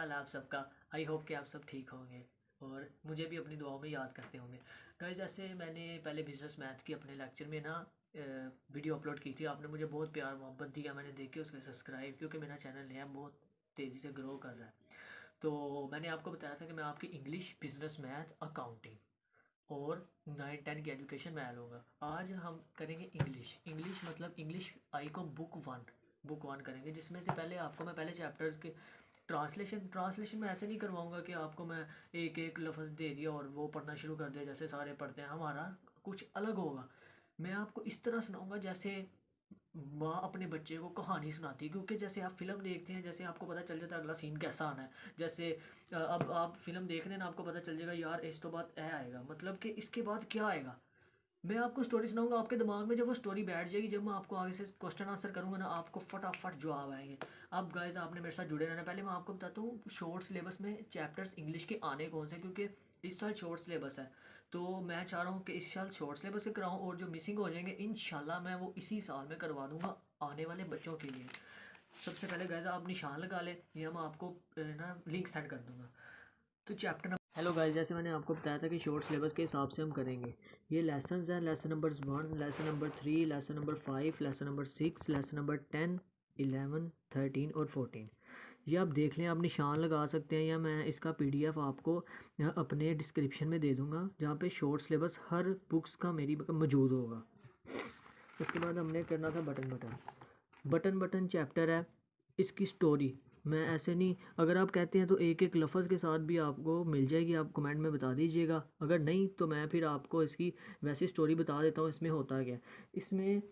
हाल है आप सबका। आई होप कि आप सब ठीक होंगे और मुझे भी अपनी दुआओं में याद करते होंगे। गाइस, जैसे मैंने पहले बिज़नेस मैथ की अपने लेक्चर में ना वीडियो अपलोड की थी, आपने मुझे बहुत प्यार मोहब्बत दिया, मैंने देखी उसके सब्सक्राइब, क्योंकि मेरा चैनल है बहुत तेज़ी से ग्रो कर रहा है। तो मैंने आपको बताया था कि मैं आपकी इंग्लिश, बिज़नेस मैथ, अकाउंटिंग और 9-10 की एजुकेशन में लूँगा। आज हम करेंगे इंग्लिश। इंग्लिश मतलब इंग्लिश आई को बुक वन करेंगे, जिसमें से पहले आपको मैं पहले चैप्टर्स के ट्रांसलेशन में ऐसे नहीं करवाऊंगा कि आपको मैं एक एक लफ्ज़ दे दिया और वो पढ़ना शुरू कर दिया जैसे सारे पढ़ते हैं। हमारा कुछ अलग होगा। मैं आपको इस तरह सुनाऊंगा जैसे माँ अपने बच्चे को कहानी सुनाती है, क्योंकि जैसे आप फिल्म देखते हैं, जैसे आपको पता चल जाता है अगला सीन कैसा आना है। जैसे अब आप फिल्म देख रहे हैं ना, आपको पता चल जाएगा यार इस तो बाद ए आएगा, मतलब कि इसके बाद क्या आएगा। मैं आपको स्टोरी सुनाऊंगा, आपके दिमाग में जब वो स्टोरी बैठ जाएगी, जब मैं आपको आगे से क्वेश्चन आंसर करूंगा ना, आपको फटाफट जवाब आएंगे। अब गाइस, आपने मेरे साथ जुड़े रहना। पहले मैं आपको बताता हूँ शॉर्ट सिलेबस में चैप्टर्स इंग्लिश के आने कौन से, क्योंकि इस साल शॉर्ट सिलेबस है। तो मैं चाह रहा हूँ कि इस साल शॉर्ट सिलेबस के कराऊँ, और जो मिसिंग हो जाएंगे इंशाल्लाह मैं वो इसी साल में करवा दूंगा आने वाले बच्चों के लिए। सबसे पहले गाइस, आप निशान लगा लें या मैं आपको ना लिंक सेंड कर दूंगा। तो चैप्टर नंबर, हेलो गाइस, जैसे मैंने आपको बताया था कि शॉर्ट सिलेबस के हिसाब से हम करेंगे। ये लेसन्स हैं, lesson number 1, lesson number 3, lesson number 5, lesson number 6, lesson number 10, 11, 13 और 14। ये आप देख लें, आप निशान लगा सकते हैं, या मैं इसका PDF आपको अपने डिस्क्रिप्शन में दे दूँगा, जहाँ पे शॉर्ट सिलेबस हर बुक्स का मेरी मौजूद होगा। उसके बाद हमने करना था बटन चैप्टर है। इसकी स्टोरी मैं ऐसे नहीं, अगर आप कहते हैं तो एक एक लफ्ज़ के साथ भी आपको मिल जाएगी, आप कमेंट में बता दीजिएगा। अगर नहीं तो मैं फिर आपको इसकी वैसी स्टोरी बता देता हूँ। इसमें होता क्या, इसमें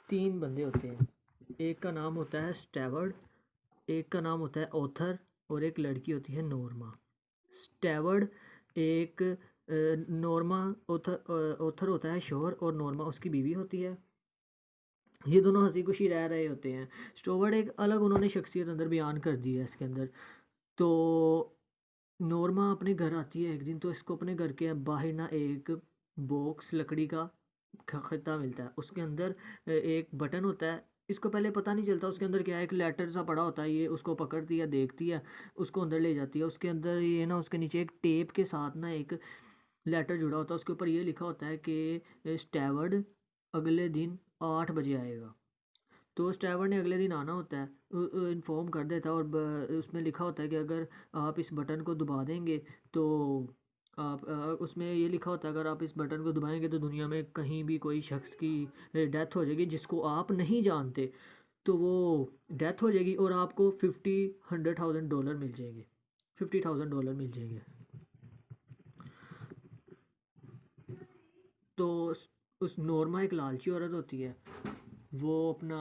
3 बंदे होते हैं। एक का नाम होता है स्टेवर्ड, एक का नाम होता है ऑथर, और एक लड़की होती है नॉर्मा। स्टेवर्ड एक नॉर्मा, ऑथर होता है शोहर, और नॉर्मा उसकी बीवी होती है। ये दोनों हंसी खुशी रह रहे होते हैं। स्टोवर्ड एक अलग उन्होंने शख्सियत अंदर बयान कर दी है इसके अंदर। तो नॉर्मा अपने घर आती है एक दिन, तो इसको अपने घर के बाहर ना एक बॉक्स लकड़ी का खत्ता मिलता है। उसके अंदर एक बटन होता है। इसको पहले पता नहीं चलता उसके अंदर क्या है, एक लेटर सा पड़ा होता है। ये उसको पकड़ती है, देखती है, उसको अंदर ले जाती है। उसके अंदर ये ना, उसके नीचे एक टेप के साथ ना एक लेटर जुड़ा होता है। उसके ऊपर ये लिखा होता है कि स्टेवर्ड अगले दिन 8 बजे आएगा। तो स्टेवर्ड ने अगले दिन आना होता है, इन्फॉर्म कर देता है, और उसमें लिखा होता है कि अगर आप इस बटन को दबा देंगे तो आप उसमें ये लिखा होता है अगर आप इस बटन को दबाएंगे तो दुनिया में कहीं भी कोई शख्स की डेथ हो जाएगी जिसको आप नहीं जानते। तो वो डेथ हो जाएगी और आपको $100,000 मिल जाएंगे, $50,000 मिल जाएंगे। तो उस नॉर्मा एक लालची औरत होती है। वो अपना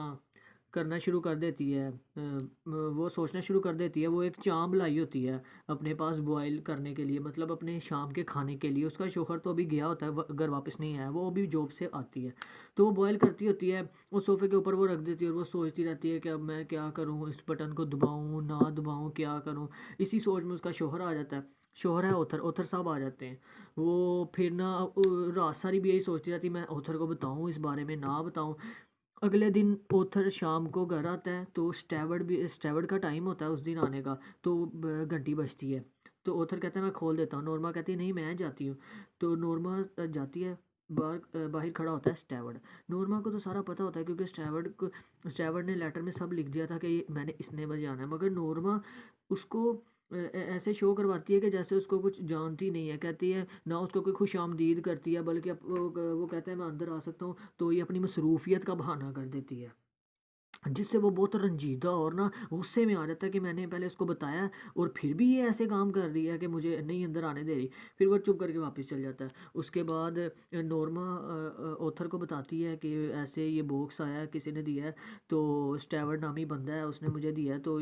करना शुरू कर देती है, वो सोचना शुरू कर देती है। वो एक चांप लाई होती है अपने पास बॉयल करने के लिए, मतलब अपने शाम के खाने के लिए। उसका शौहर तो अभी गया होता है, घर वापस नहीं आया, वो अभी जॉब से आती है। तो वो बॉयल करती होती है, वो सोफ़े के ऊपर वो रख देती है, और वो सोचती रहती है कि अब मैं क्या करूँ, इस बटन को दबाऊँ ना दबाऊँ, क्या करूँ। इसी सोच में उसका शौहर आ जाता है। शौहर है ऑथर साहब आ जाते हैं। वो फिर ना रात सारी भी यही सोचती रहती, मैं ऑथर को बताऊँ इस बारे में ना बताऊँ। अगले दिन ऑथर शाम को घर आता है, तो स्टेवर्ड का टाइम होता है उस दिन आने का। तो घंटी बजती है, तो ऑथर कहता है मैं खोल देता हूँ। नॉर्मा कहती है नहीं मैं जाती हूँ। तो नॉर्मा जाती है, बाहर खड़ा होता है स्टेवर्ड। नॉर्मा को तो सारा पता होता है, क्योंकि स्टेवर्ड ने लेटर में सब लिख दिया था कि मैंने इतने बजे आना है। मगर नॉर्मा उसको ऐसे शो करवाती है कि जैसे उसको कुछ जानती नहीं है। कहती है ना, उसको कोई खुश आमदीद करती है, बल्कि वो कहता है मैं अंदर आ सकता हूँ, तो ये अपनी मसरूफियत का बहाना कर देती है, जिससे वो बहुत रंजीदा और ना गुस्से में आ जाता है कि मैंने पहले उसको बताया और फिर भी ये ऐसे काम कर रही है कि मुझे नहीं अंदर आने दे रही। फिर वो चुप करके वापस चल जाता है। उसके बाद नॉर्मा ऑथर को बताती है कि ऐसे ये बॉक्स आया है, किसी ने दिया है, तो स्टेवर्ड नामी बंदा है, उसने मुझे दिया है। तो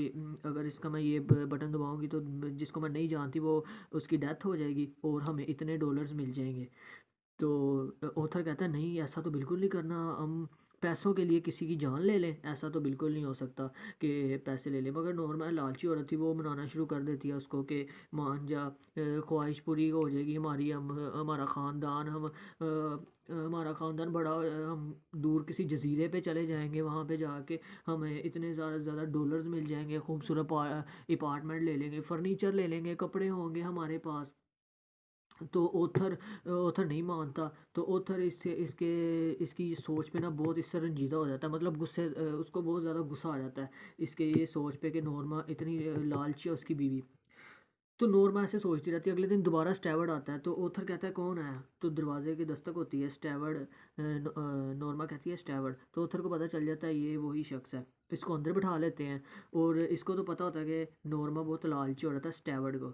अगर इसका मैं ये बटन दबाऊंगी तो जिसको मैं नहीं जानती वो उसकी डेथ हो जाएगी और हमें इतने डॉलर्स मिल जाएंगे। तो ऑथर कहता है नहीं, ऐसा तो बिल्कुल नहीं करना, हम पैसों के लिए किसी की जान ले लें, ऐसा तो बिल्कुल नहीं हो सकता कि पैसे ले लें। मगर नॉर्मा लालची औरत थी, वो मनाना शुरू कर देती है उसको कि मान जा, ख्वाहिश पूरी हो जाएगी हमारी, हम हमारा ख़ानदान हम हमारा ख़ानदान बड़ा हम दूर किसी जजीरे पे चले जाएंगे, वहाँ पे जाके हमें इतने ज़्यादा डॉलर्स मिल जाएंगे, खूबसूरत अपार्टमेंट ले लेंगे, फर्नीचर ले लेंगे, कपड़े होंगे हमारे पास। तो ओथर ओथर नहीं मानता। तो ओथर इससे इसके इसकी सोच पे ना बहुत इससे रंजीदा हो जाता है, मतलब गुस्से उसको बहुत ज़्यादा गुस्सा आ जाता है इसके ये सोच पे कि नॉर्मा इतनी लालची है उसकी बीवी। तो नॉर्मा ऐसे सोचती रहती है। अगले दिन दोबारा स्टैवर्ड आता है, तो ओथर कहता है कौन आया, तो दरवाजे की दस्तक होती है। स्टैवर्ड नॉर्मा कहती है स्टैवर्ड, तो ओथर को पता चल जाता है ये वही शख्स है। इसको अंदर बिठा लेते हैं और इसको तो पता होता है कि नॉर्मा बहुत लालची हो रहा था स्टैवर्ड को,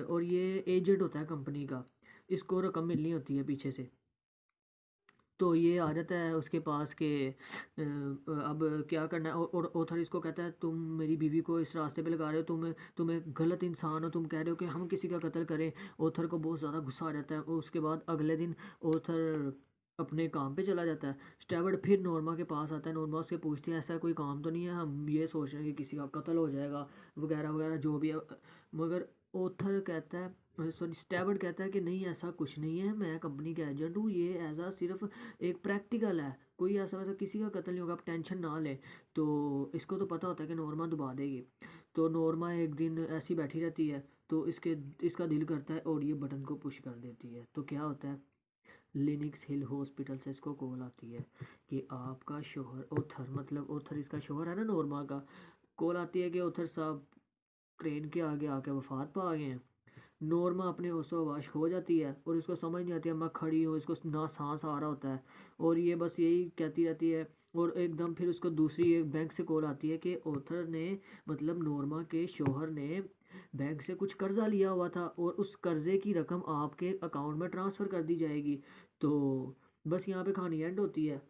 और ये एजेंट होता है कंपनी का, इसको रकम मिलनी होती है पीछे से। तो ये आ जाता है उसके पास कि अब क्या करना है। और ऑथर इसको कहता है तुम मेरी बीवी को इस रास्ते पे लगा रहे हो, तुम एक गलत इंसान हो, तुम कह रहे हो कि हम किसी का कत्ल करें। ऑथर को बहुत ज़्यादा गुस्सा आ जाता है। और उसके बाद अगले दिन ऑथर अपने काम पे चला जाता है। स्टैवर्ड फिर नॉर्मा के पास आता है। नॉर्मा उससे पूछती है ऐसा कोई काम तो नहीं है, हम ये सोच रहे हैं कि किसी का कत्ल हो जाएगा वगैरह वगैरह जो भी है। मगर ऑथर कहता है, सॉरी स्टैवर्ड कहता है कि नहीं ऐसा कुछ नहीं है, मैं कंपनी का एजेंट हूँ, ये एज आ सिर्फ एक प्रैक्टिकल है, कोई ऐसा वैसा किसी का कत्ल नहीं होगा, आप टेंशन ना लें। तो इसको तो पता होता है कि नॉर्मा दबा देगी। तो नॉर्मा एक दिन ऐसी बैठी रहती है, तो इसका दिल करता है और ये बटन को पुश कर देती है। तो क्या होता है, लिनिक्स हिल हॉस्पिटल से इसको कॉल आती है कि आपका शोहर ओथर, मतलब ओथर इसका शोहर है ना नॉर्मा का, कॉल आती है कि ओथर साहब ट्रेन के आगे आके वफात पा गए हैं। नॉर्मा अपने होशो हवास खो जाती है और इसको समझ नहीं आती है, मैं खड़ी हूँ, इसको ना सांस आ रहा होता है और ये बस यही कहती रहती है। और एकदम फिर उसको दूसरी एक बैंक से कॉल आती है कि ऑथर ने, मतलब नॉर्मा के शोहर ने बैंक से कुछ कर्जा लिया हुआ था और उस कर्जे की रकम आपके अकाउंट में ट्रांसफ़र कर दी जाएगी। तो बस यहाँ पे कहानी एंड होती है।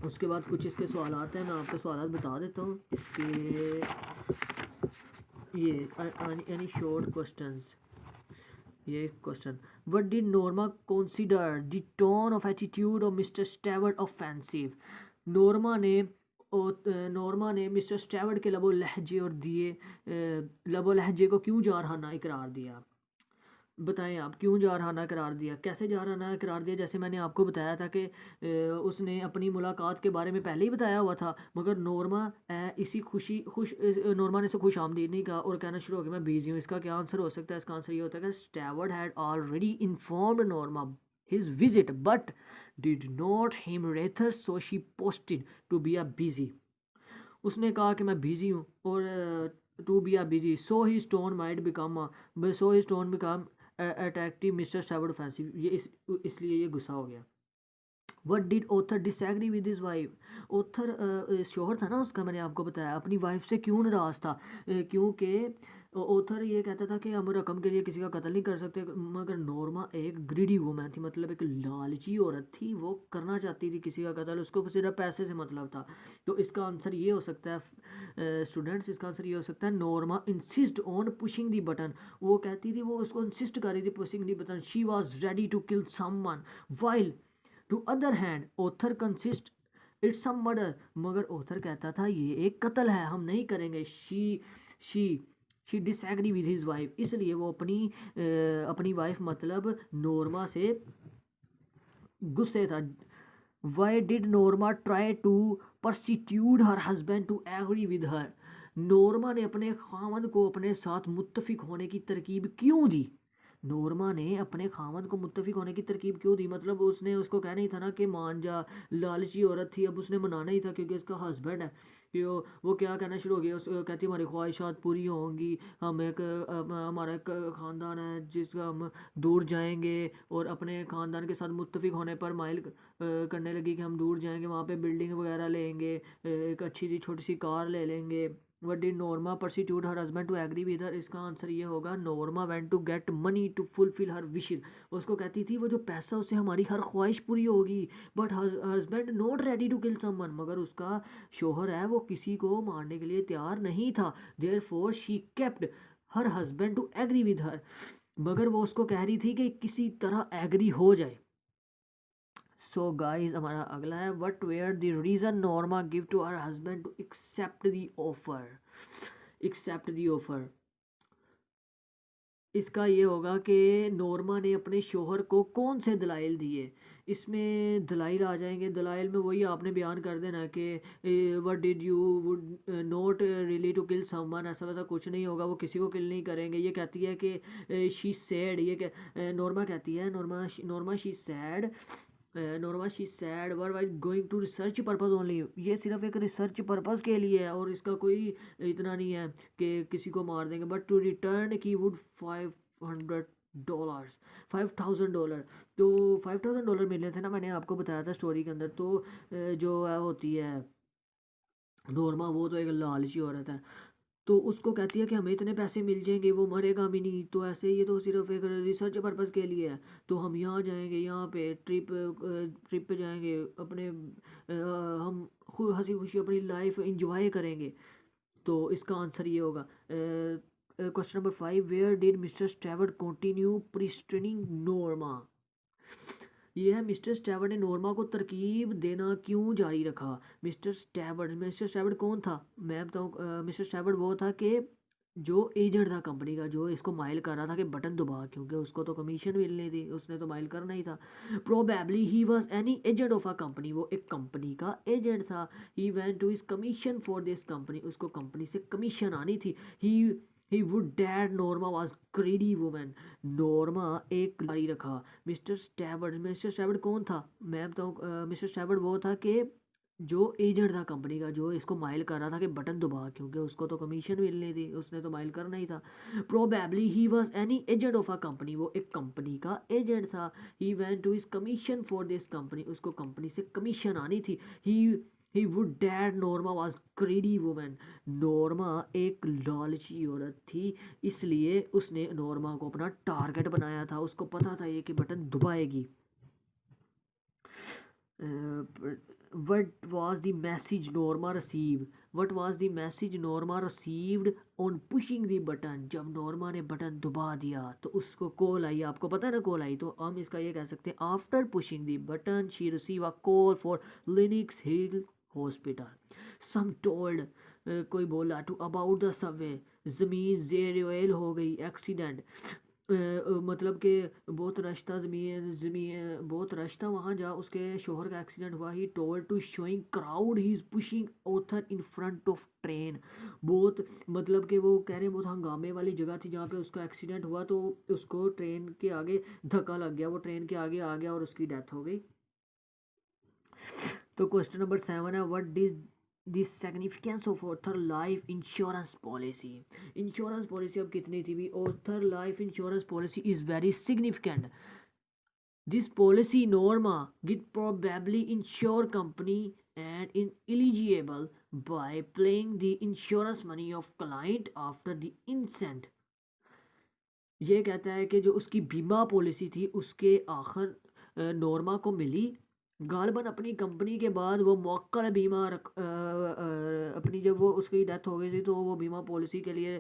उसके बाद कुछ इसके सवाल आते हैं, मैं आपको सवाल बता देता हूँ इसके। ये एनी शॉर्ट क्वेश्चंस। ये question, what did Norma consider the tone of attitude of Mister Steward offensive. Norma ने नॉर्मा ने मिस्टर स्टैवर्ड के लबो लहजे और दिए लबो लहजे को क्यों जारहाना इकरार दिया। बताएं आप क्यों जारहाना करार दिया, कैसे जारहाना करार दिया। जैसे मैंने आपको बताया था कि उसने अपनी मुलाकात के बारे में पहले ही बताया हुआ था, मगर नॉर्मा इसी नॉर्मा ने इसे खुश आमदीद नहीं कहा और कहना शुरू हो गया मैं बिजी हूँ। इसका क्या आंसर हो सकता है, इसका आंसर ये होता है कि Steward had already informed Norma his visit but did not him rather, so she posted to be a busy. उसने कहा कि मैं बिजी हूँ और to be a busy, so he stone might become so he stone become attractive Mister Steward offensive. ये इसलिए ये गुस्सा हो गया। What did Arthur disagree with his wife. Arthur शोहर था ना उसका, मैंने आपको बताया, अपनी वाइफ से क्यों नाराज़ था, क्योंकि ऑथर ये कहता था कि हम रकम के लिए किसी का कत्ल नहीं कर सकते। मगर नॉर्मा एक ग्रीडी वूमन थी, मतलब एक लालची औरत थी, वो करना चाहती थी किसी का कत्ल, उसको सिर्फ पैसे से मतलब था। तो इसका आंसर ये हो सकता है स्टूडेंट्स, इसका आंसर ये हो सकता है Norma insist on pushing the button. वो कहती थी, वो उसको इंसिस्ट कर रही थी pushing the button. She was ready to kill someone while to other hand Arthur consist it's some murder. मगर ऑथर कहता था ये एक कत्ल है, हम नहीं करेंगे। She she disagree with his wife, इसलिए वो अपनी वाइफ मतलब नॉर्मा से गुस्से था। Why did Norma try to persuade her husband to agree with her. Norma ने अपने खामद को अपने साथ मुत्तफिक होने की तरकीब क्यों दी। नॉर्मा ने अपने खामद को मुत्तफिक होने की तरकीब क्यों दी, मतलब उसने उसको कहना ही था ना कि मान जा, लालची औरत थी, अब उसने मनाना ही था क्योंकि इसका हस्बैंड है कि वो क्या कहना शुरू हो गया, कहती हमारी ख्वाहिशात पूरी होंगी, हम एक हमारा एक ख़ानदान है जिसका हम दूर जाएंगे, और अपने ख़ानदान के साथ मुत्तफिक होने पर माइल करने लगी कि हम दूर जाएंगे, वहाँ पे बिल्डिंग वगैरह लेंगे, एक अच्छी सी छोटी सी कार ले लेंगे। What did Norma persuade her husband to agree with her. इसका आंसर ये होगा Norma went to get money to fulfil her wishes. उसको कहती थी वो जो पैसा, उससे हमारी हर ख्वाहिश पूरी होगी। But husband not ready to kill someone, मगर उसका शोहर है वो किसी को मारने के लिए तैयार नहीं था। Therefore she kept her husband to agree with her, मगर वो उसको कह रही थी कि किसी तरह एग्री हो जाए। सो गाइस हमारा अगला है, what were the reason Norma give to her husband to accept the offer. Accept the offer, इसका ये होगा कि नॉर्मा ने अपने शोहर को कौन से दलाइल दिए। इसमें दलाइल आ जाएंगे, दलाइल में वही आपने बयान कर देना कि what did you would not really to kill someone, ऐसा वैसा कुछ नहीं होगा, वो किसी को किल नहीं करेंगे। ये कहती है कि शी सैड, नॉर्मा कहती है, Norma she said, Norma she said were wise going to research purpose only. ये सिर्फ एक रिसर्च पर्पज़ के लिए है और इसका कोई इतना नहीं है कि किसी को मार देंगे। बट टू रिटर्न की वुड $500, $5,000। तो $5,000 मिले थे ना, मैंने आपको बताया था स्टोरी के अंदर। तो जो होती है नॉर्मा, वो तो एक लालची औरत है, तो उसको कहती है कि हमें इतने पैसे मिल जाएंगे, वो मरेगा भी नहीं, तो ऐसे ये तो सिर्फ एक रिसर्च पर्पज़ के लिए है। तो हम यहाँ जाएंगे, यहाँ पे ट्रिप पे जाएंगे, अपने हम हंसी खुशी अपनी लाइफ इंजॉय करेंगे। तो इसका आंसर ये होगा। Question number 5, where did Mister Stewart continue pestering Norma. ये है, मिस्टर स्टेवर्ट ने नॉर्मा को तरकीब देना क्यों जारी रखा। मिस्टर स्टेवर्ट कौन था, मैं बताऊँ। मिस्टर स्टेवर्ट वो था कि जो एजेंट था कंपनी का, जो इसको माइल कर रहा था कि बटन दबा, क्योंकि उसको तो कमीशन मिलनी थी, उसने तो माइल करना ही था। Probably he was any agent of a company, वो एक कंपनी का एजेंट था। He went to his commission for this company, उसको कंपनी से कमीशन आनी थी। He would dad Norma was greedy woman, Norma एक जारी रखा। मिस्टर स्टैवर्ट कौन था, मैं बताऊँ। मिस्टर स्टैवर्ट वो था कि जो एजेंट था कंपनी का, जो इसको माइल कर रहा था कि बटन दबा, क्योंकि उसको तो कमीशन मिलनी थी, उसने तो माइल करना ही था। Probably he was any agent of a company, वो एक कंपनी का एजेंट था। He went to his commission for this company, उसको कंपनी से कमीशन आनी थी। He would dad Norma was greedy woman, Norma एक लालची औरत थी, इसलिए उसने नॉर्मा को अपना टारगेट बनाया था, उसको पता था ये कि button दबाएगी। What was the message Norma received? What was the message Norma received on pushing the button? जब नॉर्मा ने बटन दबा दिया तो उसको कॉल आई, आपको पता है ना कॉल आई, तो हम इसका ये कह सकते हैं, after pushing the button she receive a call for Linix Hill hospital. Some told, कोई बोला, टू अबाउट द सबवे, ज़मीन ज़ेर हो गई, एक्सीडेंट, मतलब कि बहुत रश था, ज़मीन बहुत रश था वहाँ, जा उसके शोहर का एक्सीडेंट हुआ। He told to showing crowd he is pushing Arthur in front of train, बहुत मतलब कि वो कह रहे हैं बहुत हंगामे वाली जगह थी जहाँ पे उसका एक्सीडेंट हुआ, तो उसको ट्रेन के आगे धक्का लग गया, वो ट्रेन के आगे आ गया और उसकी डेथ हो गई। तो क्वेश्चन नंबर 7 है, what does the significance of Arthur life insurance policy. Insurance policy अब कितनी थी भी, Arthur life insurance policy is very significant. This policy Norma गिद probably insure company and in eligible by paying the insurance money of client after the incident। ये कहता है कि जो उसकी बीमा पॉलिसी थी उसके आखिर नॉर्मा को मिली, गालबन अपनी कंपनी के बाद वो मौक्कल बीमा अपनी जब वो उसकी डेथ हो गई थी तो वो बीमा पॉलिसी के लिए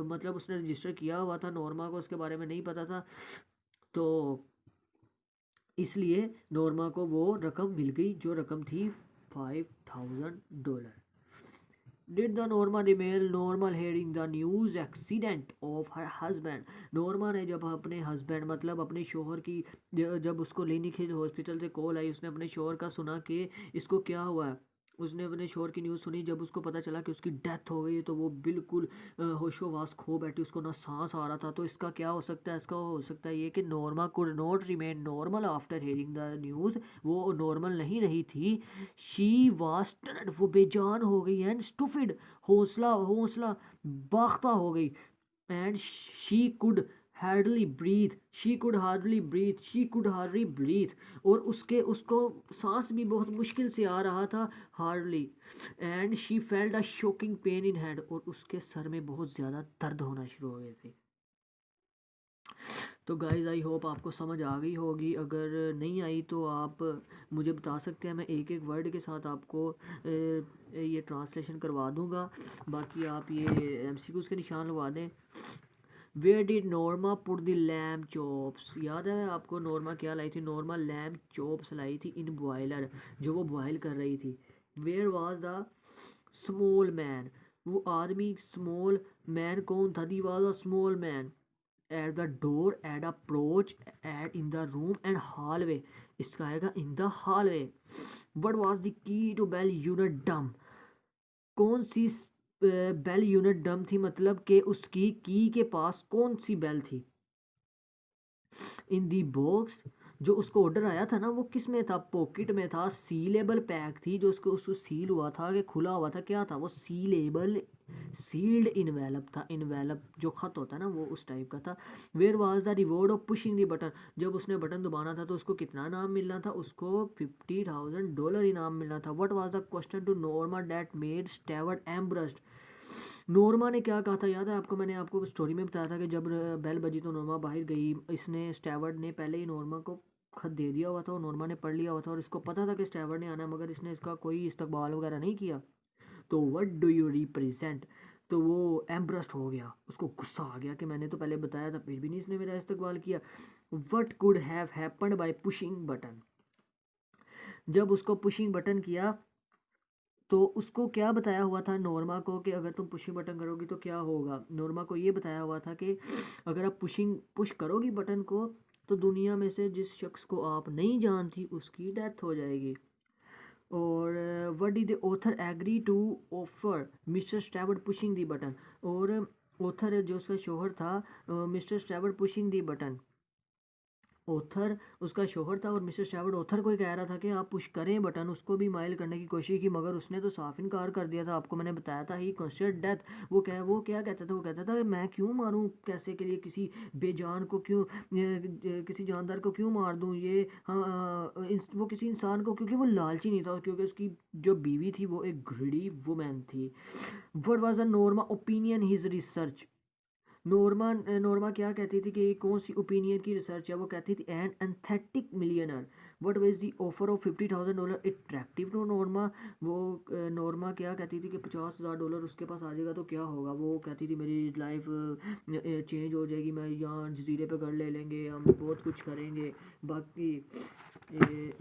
मतलब उसने रजिस्टर किया हुआ था, नॉर्मा को उसके बारे में नहीं पता था, तो इसलिए नॉर्मा को वो रकम मिल गई, जो रकम थी $5,000। Did the Norma remain normal hearing the news accident of her husband? Norma ने जब अपने हस्बैंड मतलब अपने शोहर की जब उसको लेने के हॉस्पिटल से कॉल आई, उसने अपने शोहर का सुना कि इसको क्या हुआ है, उसने अपने शोहर की न्यूज़ सुनी, जब उसको पता चला कि उसकी डेथ हो गई है तो वो बिल्कुल होशोवास खो बैठी, उसको ना सांस आ रहा था। तो इसका क्या हो सकता है, इसका हो सकता है ये कि Norma could not remain normal after hearing the news, वो नॉर्मल नहीं रही थी। शी वाज स्टन्ड, वो बेजान हो गई, एंड स्टूपिड, हौसला बाख्ता हो गई, and she could hardly breathe, और उसको सांस भी बहुत मुश्किल से आ रहा था, hardly, and she felt a shocking pain in head, और उसके सर में बहुत ज़्यादा दर्द होना शुरू हो गए थे। तो गाइज़ आई होप आपको समझ आ गई होगी, अगर नहीं आई तो आप मुझे बता सकते हैं, मैं एक एक वर्ड के साथ आपको ये ट्रांसलेशन करवा दूंगा, बाकी आप ये MCQs के निशान लगा दें। Where did Norma put the lamb chops, याद है आपको नॉर्मा क्या लाई थी? नॉर्मा लैम्ब चॉप्स लाई थी इन बॉयलर, जो वो बॉयल कर रही थी। Where was the small man, वो आदमी स्मॉल मैन कौन था? The was a small man at the door at approach at in the room and hallway, इसका आएगा in the hallway. What was the key to bell unit डम, कौन सी bell unit डम थी, मतलब कि उसकी की के पास कौन सी बेल थी? इन दी बॉक्स, जो उसको ऑर्डर आया था ना वो किस में था? पॉकेट में था, सीलेबल पैक थी, जो उसको सील हुआ था कि खुला हुआ था, क्या था वो? सीलेबल, सील्ड इनवेलप था, इनवेलप जो खत होता है ना वो उस टाइप का था। Where was the reward of pushing the button, जब उसने बटन दबाना था तो उसको कितना इनाम मिलना था? उसको $50,000 इनाम मिलना था। What was the question to Norma that made Steward embarrassed, Norma ने क्या कहा था याद है आपको? मैंने आपको स्टोरी में बताया था कि जब बेल बजी तो नोरमा बाहर गई, इसने स्टैवर्ड ने पहले ही नोरमा को खत दे दिया हुआ था और नोरमा ने पढ़ लिया हुआ था और इसको पता था कि स्टैवर्ड ने आना, मगर इसने इसका कोई इस्तकबाल वगैरह नहीं किया। तो व्हाट डू यू रिप्रेजेंट, तो वो एम्ब्रस्ट हो गया, उसको गुस्सा आ गया कि मैंने तो पहले बताया था फिर भी नहीं इसने मेरा इस्तकबाल किया। What could have happened bye pushing button, जब उसको पुशिंग बटन किया तो उसको क्या बताया हुआ था नॉर्मा को कि अगर तुम पुशिंग बटन करोगी तो क्या होगा? नॉर्मा को ये बताया हुआ था कि अगर आप पुश करोगी बटन को तो दुनिया में से जिस शख्स को आप नहीं जानती उसकी डेथ हो जाएगी। और what did the Arthur agree to offer Mister Steward pushing the button, और ऑथर जो उसका शोहर था Mister Steward pushing the button, Arthur उसका शोहर था और मिस्टर स्टैवर्ड ऑथर को ही कह रहा था कि आप पुश करें बटन, उसको भी माइल करने की कोशिश की मगर उसने तो साफ इनकार कर दिया था। आपको मैंने बताया था ही कंसिडर्ड डेथ, वो क्या कहता था? वो कहता था कि मैं क्यों मारूं पैसे के लिए किसी बेजान को, क्यों किसी जानदार को क्यों मार दूं? ये हाँ वो किसी इंसान को, क्योंकि वो लालची नहीं था, क्योंकि उसकी जो बीवी थी वो एक ग्रीडी वुमेन थी। What was the Norma opinion his research, Norma क्या कहती थी कि कौन सी ओपिनियन की रिसर्च है? वो कहती थी an authentic millionaire, what was the offer of $50,000 attractive to Norma, वो नॉर्मा क्या कहती थी कि $50,000 उसके पास आ जाएगा तो क्या होगा? वो कहती थी मेरी लाइफ चेंज हो जाएगी, मैं यहाँ जजीरे पे घर ले लेंगे, हम बहुत कुछ करेंगे। बाकी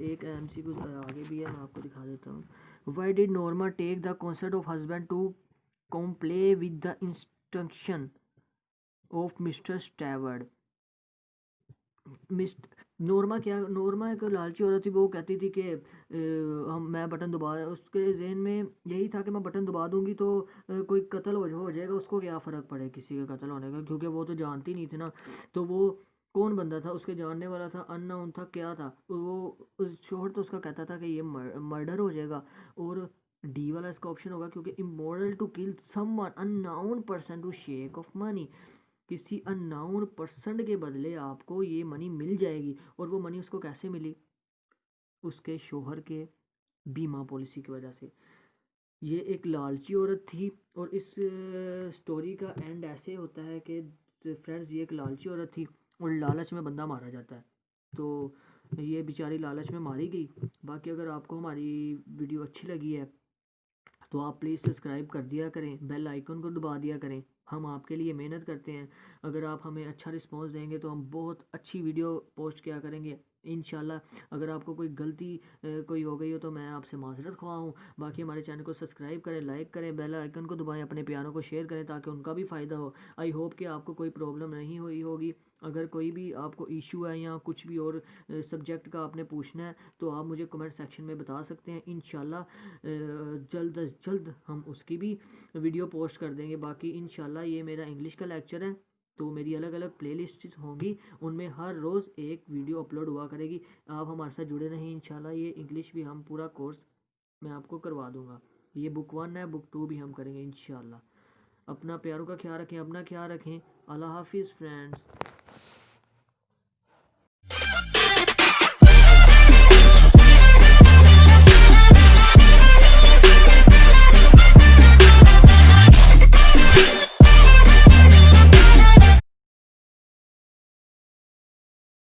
एक MCQ आगे भी है, मैं आपको दिखा देता हूँ। Why did Norma take the concept of husband to comply with the instruction of Mister Steward, Norma एक लालची औरत थी, वो कहती थी कि मैं बटन दबा, उसके जहन में यही था कि मैं बटन दबा दूंगी तो कोई कत्ल हो जाएगा, उसको क्या फ़र्क पड़े किसी का कत्ल होने का, क्योंकि वो तो जानती नहीं थी ना। तो वो कौन बंदा था? उसके जानने वाला था, अननोन था, क्या था वो? शोहर तो उसका कहता था कि ये मर्डर हो जाएगा, और डी वाला इसका ऑप्शन होगा, क्योंकि immoral to kill someone unknown person to shake off money, किसी अननोन पर्सन के बदले आपको ये मनी मिल जाएगी। और वो मनी उसको कैसे मिली? उसके शोहर के बीमा पॉलिसी की वजह से। ये एक लालची औरत थी और इस स्टोरी का एंड ऐसे होता है कि फ्रेंड्स ये एक लालची औरत थी और लालच में बंदा मारा जाता है, तो ये बेचारी लालच में मारी गई। बाकी अगर आपको हमारी वीडियो अच्छी लगी है तो आप प्लीज़ सब्सक्राइब कर दिया करें, बेल आइकन को दबा दिया करें, हम आपके लिए मेहनत करते हैं। अगर आप हमें अच्छा रिस्पांस देंगे तो हम बहुत अच्छी वीडियो पोस्ट किया करेंगे इंशाल्लाह। अगर आपको कोई गलती कोई हो गई हो तो मैं आपसे माजरत ख्वाह हूँ। बाकी हमारे चैनल को सब्सक्राइब करें, लाइक करें, बेल आइकन को दबाएं, अपने प्यारों को शेयर करें ताकि उनका भी फ़ायदा हो। आई होप कि आपको कोई प्रॉब्लम नहीं हुई होगी। अगर कोई भी आपको इशू है या कुछ भी और सब्जेक्ट का आपने पूछना है तो आप मुझे कमेंट सेक्शन में बता सकते हैं। इंशाल्लाह जल्द अज जल्द हम उसकी भी वीडियो पोस्ट कर देंगे। बाकी इंशाल्लाह ये मेरा इंग्लिश का लेक्चर है तो मेरी अलग अलग प्लेलिस्ट्स होंगी, उनमें हर रोज़ एक वीडियो अपलोड हुआ करेगी। आप हमारे साथ जुड़े रहें, इंशाल्लाह ये इंग्लिश भी हम पूरा कोर्स मैं आपको करवा दूँगा। ये बुक 1 है, बुक 2 भी हम करेंगे इंशाल्लाह। अपना प्यारों का ख्याल रखें, अपना ख्याल रखें। अल्लाह हाफिज़ फ्रेंड्स।